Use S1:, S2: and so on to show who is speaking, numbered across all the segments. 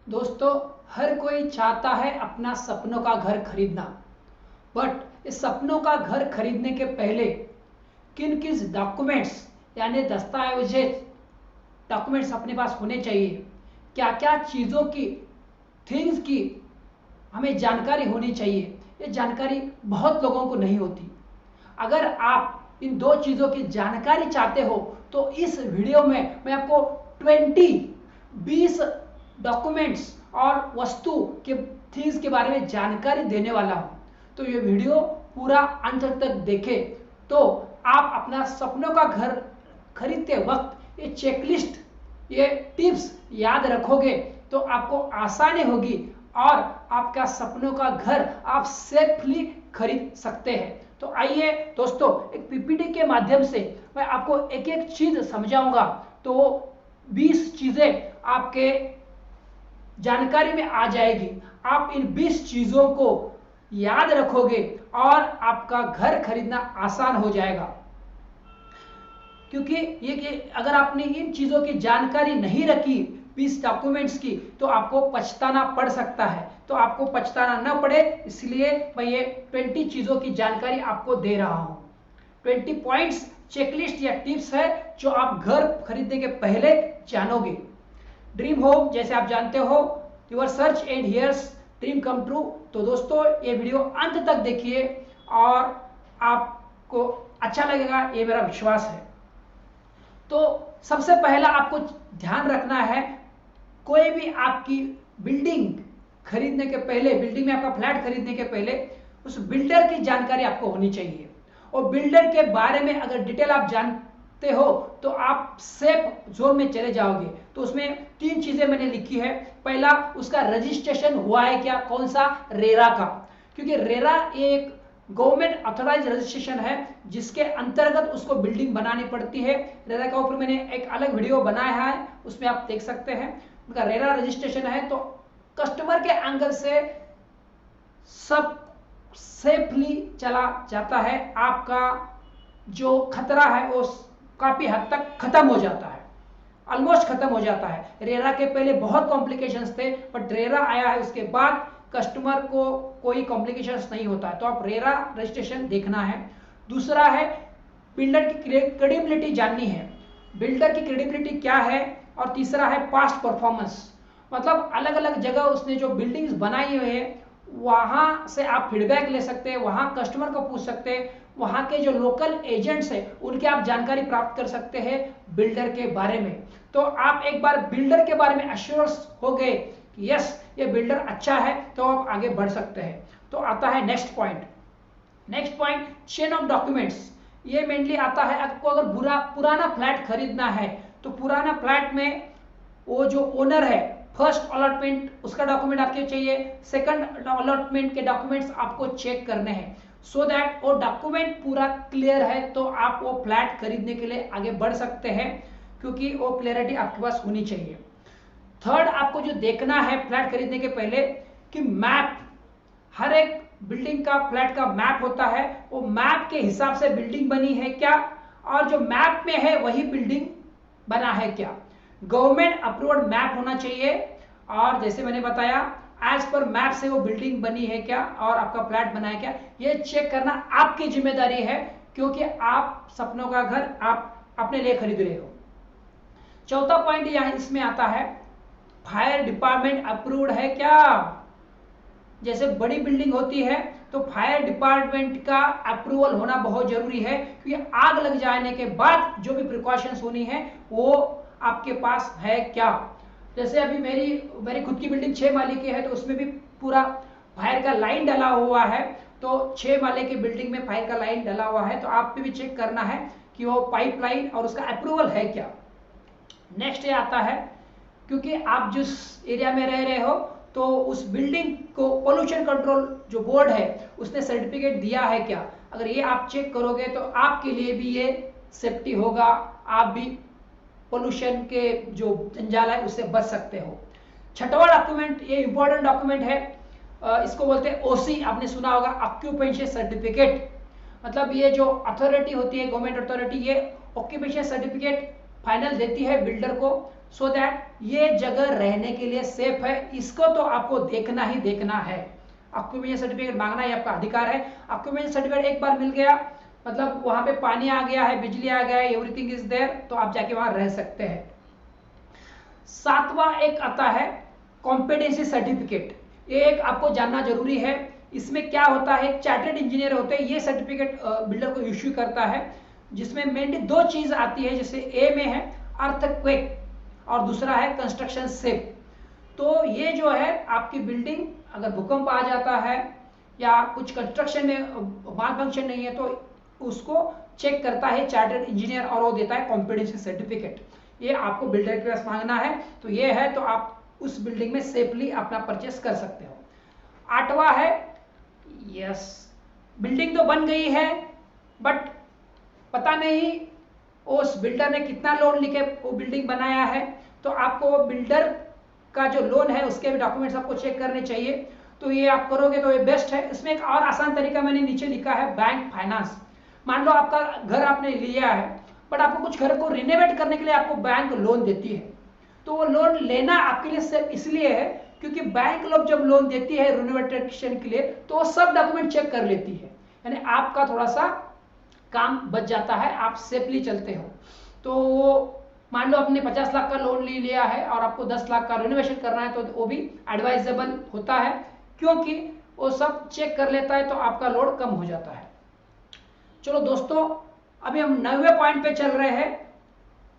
S1: दोस्तों, हर कोई चाहता है अपना सपनों का घर खरीदना। बट इस सपनों का घर खरीदने के पहले किन किन डॉक्यूमेंट्स यानी डॉक्यूमेंट्स अपने पास होने चाहिए, क्या क्या चीज़ों की, थिंग्स की हमें जानकारी होनी चाहिए। ये जानकारी बहुत लोगों को नहीं होती। अगर आप इन दो चीज़ों की जानकारी चाहते हो तो इस वीडियो में मैं आपको 20 डॉक्यूमेंट्स और वस्तु के थिंग्स के बारे में जानकारी देने वाला हूं। तो ये वीडियो पूरा अंत तक देखें तो आप अपना सपनों का घर खरीदते वक्त ये चेकलिस्ट, ये टिप्स याद रखोगे तो आपको आसानी होगी और आपका सपनों का घर आप सेफली खरीद सकते हैं। तो आइए दोस्तों, एक पीपीटी के माध्यम से मैं आपको एक एक चीज समझाऊंगा। तो 20 चीजें आपके जानकारी में आ जाएगी। आप इन 20 चीजों को याद रखोगे और आपका घर खरीदना आसान हो जाएगा। क्योंकि ये कि अगर आपने इन चीजों की जानकारी नहीं रखी 20 डॉक्यूमेंट्स की तो आपको पछताना पड़ सकता है। तो आपको पछताना न पड़े इसलिए मैं ये 20 चीजों की जानकारी आपको दे रहा हूं। 20 पॉइंट्स चेकलिस्ट या टिप्स है जो आप घर खरीदने के पहले जानोगे। ड्रीम होम, जैसे आप जानते हो, your search and here's dream come true. तो दोस्तों, ये वीडियो अंत तक देखिए और आपको अच्छा लगेगा, ये मेरा विश्वास है। तो सबसे पहला आपको ध्यान रखना है, कोई भी आपकी बिल्डिंग खरीदने के पहले, बिल्डिंग में आपका फ्लैट खरीदने के पहले उस बिल्डर की जानकारी आपको होनी चाहिए। और बिल्डर के बारे में अगर डिटेल आप जानते हो तो आप सेफ जोन में चले जाओगे। तो उसमें 3 चीजें मैंने लिखी है। पहला, उसका रजिस्ट्रेशन हुआ है क्या, कौन सा, रेरा का। क्योंकि रेरा एक गवर्नमेंट ऑथोराइज रजिस्ट्रेशन है जिसके अंतर्गत उसको बिल्डिंग बनानी पड़ती है। रेरा का ऊपर मैंने एक अलग वीडियो बनाया है, उसमें आप देख सकते हैं। उनका रेरा रजिस्ट्रेशन है तो कस्टमर के एंगल से सब सेफली चला जाता है। आपका जो खतरा है वो काफी हद तक खत्म हो जाता है, ऑलमोस्ट खत्म हो जाता है। रेरा के पहले बहुत कॉम्प्लिकेशंस थे, बट रेरा आया है उसके बाद कस्टमर को कोई कॉम्प्लिकेशंस नहीं होता है। तो आप रेरा रजिस्ट्रेशन देखना है। दूसरा है, बिल्डर की क्रेडिबिलिटी जाननी है, बिल्डर की क्रेडिबिलिटी क्या है। और तीसरा है पास्ट परफॉर्मेंस, मतलब अलग अलग जगह उसने जो बिल्डिंग्स बनाई हुई है वहां से आप फीडबैक ले सकते हैं, वहां कस्टमर को पूछ सकते हैं, वहां के जो लोकल एजेंट्स हैं उनकी आप जानकारी प्राप्त कर सकते हैं बिल्डर के बारे में। तो आप एक बार बिल्डर के बारे में अश्योर्स हो गए कि यस ये बिल्डर अच्छा है तो आप आगे बढ़ सकते हैं। तो आता है next point. Next point, chain of documents. ये मेनली आता है आपको अगर पुराना फ्लैट खरीदना है तो पुराना फ्लैट में वो जो ओनर है, फर्स्ट अलॉटमेंट उसका डॉक्यूमेंट आपके चाहिए, सेकंड अलॉटमेंट के डॉक्यूमेंट्स आपको चेक करने हैं सो दैट वो डॉक्यूमेंट पूरा क्लियर है तो आप वो फ्लैट खरीदने के लिए आगे बढ़ सकते हैं, क्योंकि वो क्लियरिटी आपके पास होनी चाहिए। थर्ड, आपको जो देखना है फ्लैट खरीदने के पहले कि मैप, हर एक बिल्डिंग का फ्लैट का मैप होता है, वो मैप के हिसाब से बिल्डिंग बनी है क्या, और जो मैप में है वही बिल्डिंग बना है क्या। गवर्नमेंट अप्रूव्ड मैप होना चाहिए और जैसे मैंने बताया एज पर मैप से वो बिल्डिंग बनी है क्या और आपका फ्लैट बना है क्या, ये चेक करना आपकी जिम्मेदारी है, क्योंकि आप सपनों का घर आप अपने लिए खरीद रहे हो। चौथा पॉइंट यहां इसमें आता है, फायर डिपार्टमेंट अप्रूव्ड है क्या। जैसे बड़ी बिल्डिंग होती है तो फायर डिपार्टमेंट का अप्रूवल होना बहुत जरूरी है, क्योंकि आग लग जाने के बाद जो भी प्रिकॉशंस होनी है वो आपके पास है क्या। जैसे अभी मेरी खुद की बिल्डिंग 6 माले की है तो उसमें भी पूरा फायर का लाइन डला हुआ है। तो 6 माले की बिल्डिंग में फायर का लाइन डला हुआ है तो आप पे भी चेक करना है कि वो पाइपलाइन और उसका अप्रूवल है क्या। नेक्स्ट ये आता है, क्योंकि आप जिस एरिया में रह रहे हो तो उस बिल्डिंग को पोल्यूशन कंट्रोल जो बोर्ड है उसने सर्टिफिकेट दिया है क्या। अगर ये आप चेक करोगे तो आपके लिए भी ये सेफ्टी होगा, आप भी पोल्यूशन के जो जंजाल है उससे बच सकते हो। छठवां डॉक्यूमेंट, ये इंपॉर्टेंट डॉक्यूमेंट है, इसको बोलते हैं ओसी, आपने सुना होगा, ऑक्यूपेशन सर्टिफिकेट। मतलब ये जो अथॉरिटी होती है, गवर्नमेंट अथॉरिटी, ये ऑक्यूपेशन सर्टिफिकेट फाइनल देती है बिल्डर को, सो दैट ये जगह रहने के लिए सेफ है। इसको तो आपको देखना ही देखना है। ऑक्यूपेशन सर्टिफिकेट मांगना ये आपका अधिकार है। ऑक्यूपेशन सर्टिफिकेट एक बार मिल गया, मतलब वहां पे पानी आ गया है, बिजली आ गया है, एवरीथिंग इज देयर, तो आप जाके वहां रह सकते हैं। सातवां एक आता है कॉम्पिटेंसी सर्टिफिकेट। ये एक आपको जानना जरूरी है। इसमें क्या होता है, एक चार्टर्ड इंजीनियर होते हैं, ये सर्टिफिकेट बिल्डर को इश्यू करता है, जिसमें मेनली दो चीज आती है। जैसे ए में है अर्थक्वेक और दूसरा है कंस्ट्रक्शन सेफ। तो ये जो है आपकी बिल्डिंग अगर भूकंप आ जाता है या कुछ कंस्ट्रक्शन में माल फंक्शन नहीं है, तो उसको चेक करता है चार्टर्ड इंजीनियर और वो देता है कॉम्पिटेंसी सर्टिफिकेट। ये आपको बिल्डर के पास मांगना है, तो ये है, तो आप उस बिल्डिंग में सेफली अपना परचेस कर सकते हो। आठवां है, यस, बिल्डिंग तो बन गई है बट पता नहीं उस बिल्डर ने कितना लोन लेके वो बिल्डिंग बनाया है, तो आपको बिल्डर का जो लोन है उसके भी डॉक्यूमेंट्स आपको चेक करने चाहिए। तो ये आप करोगे तो ये बेस्ट है। इसमें एक और आसान तरीका मैंने नीचे लिखा है, बैंक फाइनेंस। मान लो आपका घर आपने लिया है बट आपको कुछ घर को रिनोवेट करने के लिए आपको बैंक लोन देती है, तो वो लोन लेना आपके लिए सिर्फ इसलिए है क्योंकि बैंक लोग जब लोन देती है रिनोवेशन के लिए तो वो सब डॉक्यूमेंट चेक कर लेती है, यानी आपका थोड़ा सा काम बच जाता है, आप सेफली चलते हो। तो मान लो आपने 50 लाख का लोन ले लिया है और आपको 10 लाख का रिनोवेशन करना है, तो वो भी एडवाइजेबल होता है क्योंकि वो सब चेक कर लेता है, तो आपका लोड कम हो जाता है। चलो दोस्तों, अभी हम 9वें पॉइंट पे चल रहे हैं,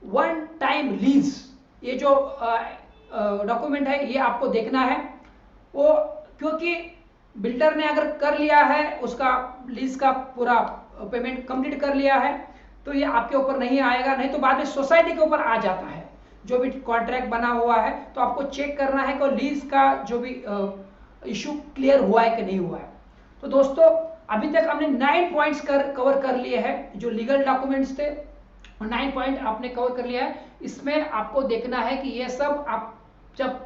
S1: वन टाइम लीज। ये जो डॉक्यूमेंट है ये आपको देखना है, वो क्योंकि बिल्डर ने अगर कर लिया है उसका लीज का पूरा पेमेंट कंप्लीट कर लिया है, तो ये आपके ऊपर नहीं आएगा, नहीं तो बाद में सोसाइटी के ऊपर आ जाता है। जो भी कॉन्ट्रैक्ट बना हुआ है तो आपको चेक करना है कि लीज का जो भी इशू क्लियर हुआ है कि नहीं हुआ है। तो दोस्तों, अभी तक हमने 9 पॉइंट्स कवर कर लिए हैं जो लीगल डॉक्यूमेंट्स थे, और 9 पॉइंट आपने कवर कर लिया है। इसमें आपको देखना है कि ये सब आप जब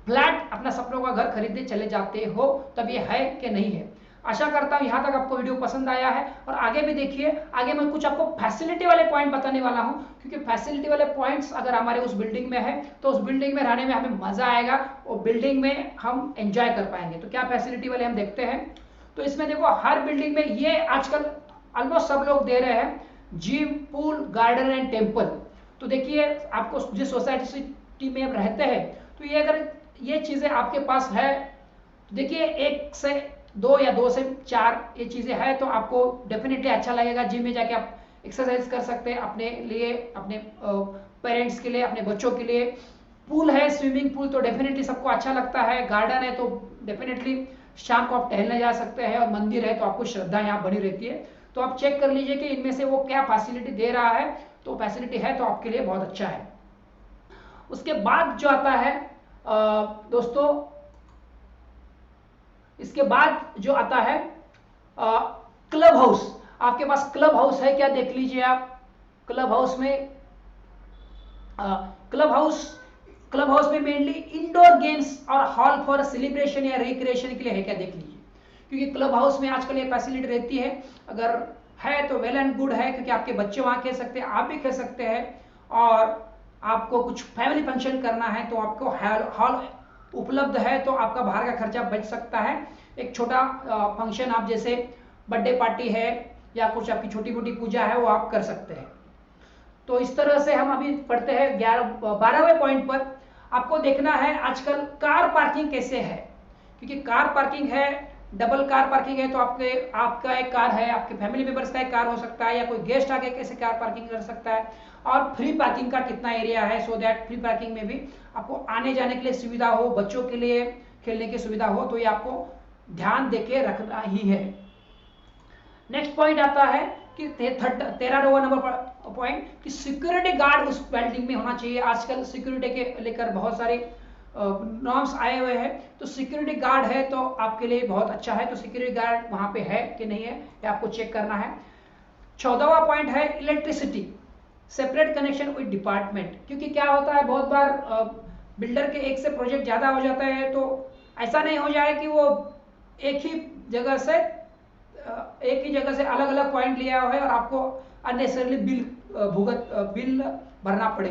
S1: फ्लैट अपना सपनों का घर खरीदने चले जाते हो तब ये है कि नहीं है। आशा करता हूं यहां तक आपको वीडियो पसंद आया है, और आगे भी देखिए, आगे मैं कुछ आपको फैसिलिटी वाले पॉइंट बताने वाला हूं, क्योंकि फैसिलिटी वाले पॉइंट्स अगर हमारे उस बिल्डिंग में है तो उस बिल्डिंग में रहने में हमें मजा आएगा, और बिल्डिंग में हम एंजॉय कर पाएंगे। तो क्या फैसिलिटी वाले हम देखते हैं। तो इसमें देखो, हर बिल्डिंग में ये आजकल ऑलमोस्ट सब लोग दे रहे हैं, gym, pool, garden and temple. तो देखिए, आपको जिस सोसाइटी में आप रहते हैं, तो ये अगर ये चीजें आपके पास है, तो देखिए 1 से 2 या 2 से 4 ये चीजें है, तो आपको डेफिनेटली अच्छा लगेगा। जिम में जाके आप एक्सरसाइज कर सकते हैं अपने लिए, अपने पेरेंट्स के लिए, अपने बच्चों के लिए। पूल है, स्विमिंग पूल, तो डेफिनेटली सबको अच्छा लगता है। गार्डन है तो डेफिनेटली शाम को आप टहलने जा सकते हैं, और मंदिर है तो आपको श्रद्धा यहाँ बनी रहती है। तो आप चेक कर लीजिए कि इनमें से वो क्या फैसिलिटी दे रहा है, तो फैसिलिटी है तो आपके लिए बहुत अच्छा है। उसके बाद जो आता है दोस्तों, इसके बाद जो आता है क्लब हाउस। आपके पास क्लब हाउस है क्या, देख लीजिए आप। क्लब हाउस में क्लब हाउस में मेनली इंडोर गेम्स और हॉल फॉर सेलिब्रेशन या रिक्रिएशन के लिए है क्या, देख लीजिए। क्योंकि क्लब हाउस में आजकल ये फैसिलिटी रहती है, अगर है तो वेल एंड गुड है, क्योंकि आपके बच्चे वहां खेल सकते हैं, आप भी खेल सकते हैं, और आपको कुछ फैमिली फंक्शन करना है तो आपको हॉल उपलब्ध है, तो आपका बाहर का खर्चा बच सकता है। एक छोटा फंक्शन आप जैसे बर्थडे पार्टी है या कुछ आपकी छोटी मोटी पूजा है, वो आप कर सकते हैं। तो इस तरह से हम अभी पढ़ते हैं 12वें पॉइंट पर। आपको देखना है आजकल कार पार्किंग कैसे है, क्योंकि कार पार्किंग है, डबल कार पार्किंग है, तो आपका एक कार है, आपके फैमिली मेंबर्स का एक कार हो सकता है, या कोई गेस्ट आके कैसे कार पार्किंग कर सकता है, और फ्री पार्किंग का कितना एरिया है, सो दैट फ्री पार्किंग में भी आपको आने जाने के लिए सुविधा हो, बच्चों के लिए खेलने की सुविधा हो, तो ये आपको ध्यान देके रखना ही है। नेक्स्ट पॉइंट आता है कि 13वां नंबर पॉइंट कि सिक्योरिटी गार्ड उस बिल्डिंग में होना चाहिए। आजकल सिक्योरिटी के लेकर बहुत सारे नॉर्म्स आए हुए हैं, तो सिक्योरिटी गार्ड है तो आपके लिए बहुत अच्छा है। तो सिक्योरिटी गार्ड वहां पे है कि नहीं है, ये आपको चेक करना है। 14वां पॉइंट है electricity, separate connection with department. क्योंकि क्या होता है, बहुत बार बिल्डर के एक से प्रोजेक्ट ज्यादा हो जाता है, तो ऐसा नहीं हो जाए कि वो एक ही जगह से अलग अलग पॉइंट लिया हुआ है और आपको अननेसेसरली बिल भरना पड़े।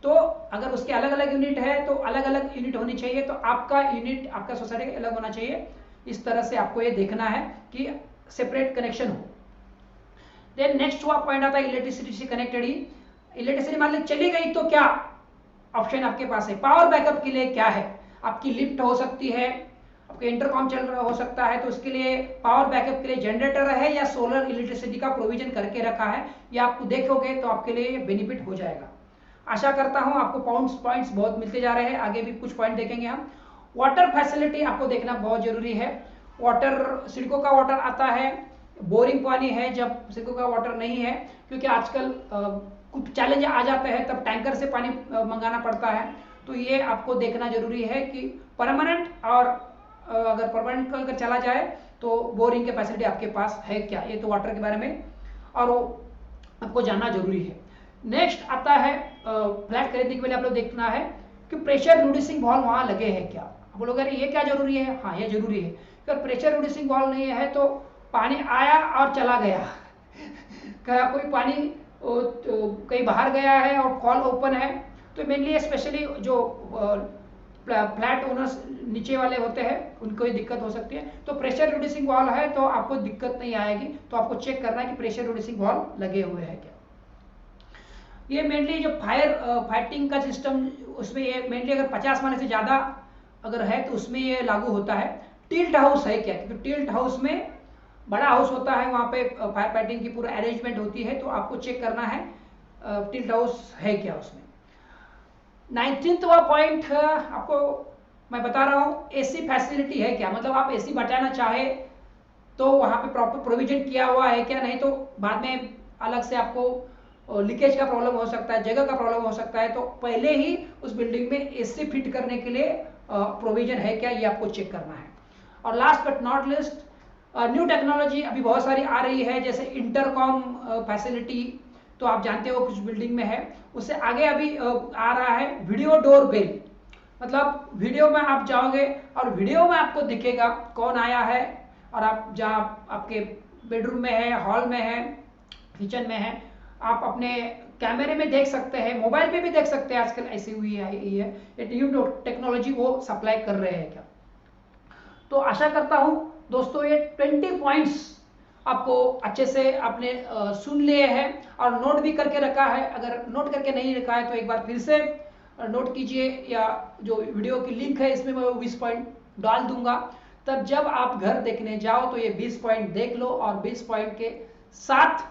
S1: तो अगर उसके अलग अलग यूनिट है तो अलग अलग यूनिट होनी चाहिए, तो आपका यूनिट आपका सोसाइटी अलग होना चाहिए। इस तरह से आपको ये देखना है कि सेपरेट कनेक्शन हो। देन नेक्स्ट हुआ पॉइंट आता है इलेक्ट्रिसिटी से कनेक्टेड ही। इलेक्ट्रिसिटी मान ली चली गई तो क्या ऑप्शन आपके पास है। पावर बैकअप के लिए क्या है, आपकी लिफ्ट हो सकती है, आपके इंटरकॉम चल रहा हो सकता है, तो उसके लिए पावर बैकअप के लिए जनरेटर है या सोलर इलेक्ट्रिसिटी का प्रोविजन करके रखा है, या आपको देखोगे तो आपके लिए बेनिफिट हो जाएगा। आशा करता हूं आपको पॉइंट्स बहुत मिलते जा रहे हैं, आगे भी कुछ पॉइंट देखेंगे हम। वाटर फैसिलिटी आपको देखना बहुत जरूरी है। वाटर, सिडको का वाटर आता है, बोरिंग पानी है जब सिडको का वाटर नहीं है, क्योंकि आजकल कुछ चैलेंज आ जाते हैं तब टैंकर से पानी मंगाना पड़ता है। तो ये आपको देखना जरूरी है कि परमानेंट, और अगर परमानेंट अगर चला जाए तो बोरिंग की फैसिलिटी आपके पास है क्या, ये तो वाटर के बारे में और वो आपको जानना जरूरी है। नेक्स्ट आता है फ्लैट खरीदने के पहले आप लोग देखना है कि प्रेशर रिड्यूसिंग वाल्व वहां लगे हैं क्या। आप लोग ये क्या जरूरी है, हाँ ये जरूरी है। अगर प्रेशर रिड्यूसिंग वाल्व नहीं है तो पानी आया और चला गया कोई पानी कहीं बाहर गया है और कॉल ओपन है, तो मेनली स्पेशली जो फ्लैट ओनर्स नीचे वाले होते हैं उनको ही दिक्कत हो सकती है। तो प्रेशर रिड्यूसिंग वाल्व है तो आपको दिक्कत नहीं आएगी, तो आपको चेक करना है कि प्रेशर रिड्यूसिंग वाल्व लगे हुए हैं क्या। ये मेनली जो फाइटिंग का सिस्टम, उसमें ये मेनली अगर 50 माने से ज्यादा अगर है तो उसमें ये लागू होता है। टिल्ट हाउस है क्या, क्योंकि टिल्ट हाउस में बड़ा हाउस होता है, वहां पे फायर फाइटिंग की पूरा अरेंजमेंट होती है, तो आपको चेक करना है टिल्ट हाउस है क्या उसमें। 19वां पॉइंट आपको मैं बता रहा हूं, एसी फैसिलिटी है क्या, मतलब आप एसी बचाना चाहे तो वहां पे प्रॉपर प्रोविजन किया हुआ है क्या, नहीं तो बाद में अलग से आपको लीकेज का प्रॉब्लम हो सकता है, जगह का प्रॉब्लम हो सकता है, तो पहले ही उस बिल्डिंग में एसी फिट करने के लिए प्रोविजन है क्या, ये आपको चेक करना है। और last but not list, new technology अभी बहुत सारी आ रही है, जैसे इंटरकॉम फैसिलिटी, तो आप जानते हो कुछ बिल्डिंग में है। उससे आगे अभी आ रहा है वीडियो डोर बेल, मतलब वीडियो में आप जाओगे और वीडियो में आपको दिखेगा कौन आया है, और आप जहाँ आपके बेडरूम में है, हॉल में है, किचन में है, आप अपने कैमरे में देख सकते हैं, मोबाइल पे भी देख सकते हैं, आजकल ऐसी हुई है ये न्यू टेक्नोलॉजी वो सप्लाई कर रहे हैं क्या। तो आशा करता हूं दोस्तों ये 20 पॉइंट्स आपको अच्छे से आपने सुन लिए हैं और नोट भी करके रखा है। अगर नोट करके नहीं रखा है तो एक बार फिर से नोट कीजिए, या जो वीडियो की लिंक है इसमें मैं 20 पॉइंट डाल दूंगा, तब जब आप घर देखने जाओ तो ये 20 पॉइंट देख लो और 20 पॉइंट के साथ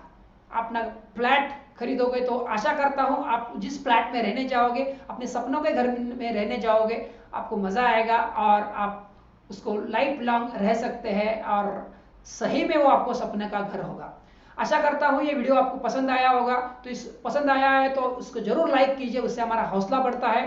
S1: अपना फ्लैट खरीदोगे। तो आशा करता हूं आप जिस फ्लैट में रहने जाओगे, अपने सपनों के घर में रहने जाओगे, आपको मजा आएगा और आप उसको लाइफ लॉन्ग रह सकते हैं और सही में वो आपको सपने का घर होगा। आशा करता हूं ये वीडियो आपको पसंद आया होगा, तो इस पसंद आया है तो उसको जरूर लाइक कीजिए, उससे हमारा हौसला बढ़ता है,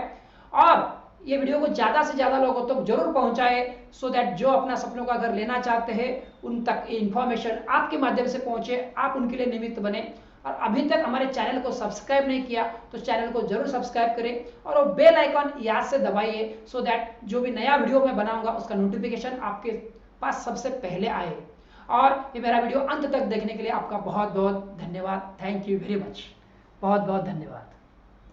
S1: और ये वीडियो को ज्यादा से ज्यादा लोगों तक जरूर पहुंचाए, सो दैट जो अपना सपनों का घर लेना चाहते हैं उन तक इंफॉर्मेशन आपके माध्यम से पहुंचे, आप उनके लिए निमित्त बने। और अभी तक हमारे चैनल को सब्सक्राइब नहीं किया तो चैनल को जरूर सब्सक्राइब करें और वो बेल आइकॉन याद से दबाइए, सो दैट जो भी नया वीडियो मैं बनाऊंगा उसका नोटिफिकेशन आपके पास सबसे पहले आए। और ये मेरा वीडियो अंत तक देखने के लिए आपका बहुत बहुत धन्यवाद। थैंक यू वेरी मच, बहुत बहुत धन्यवाद।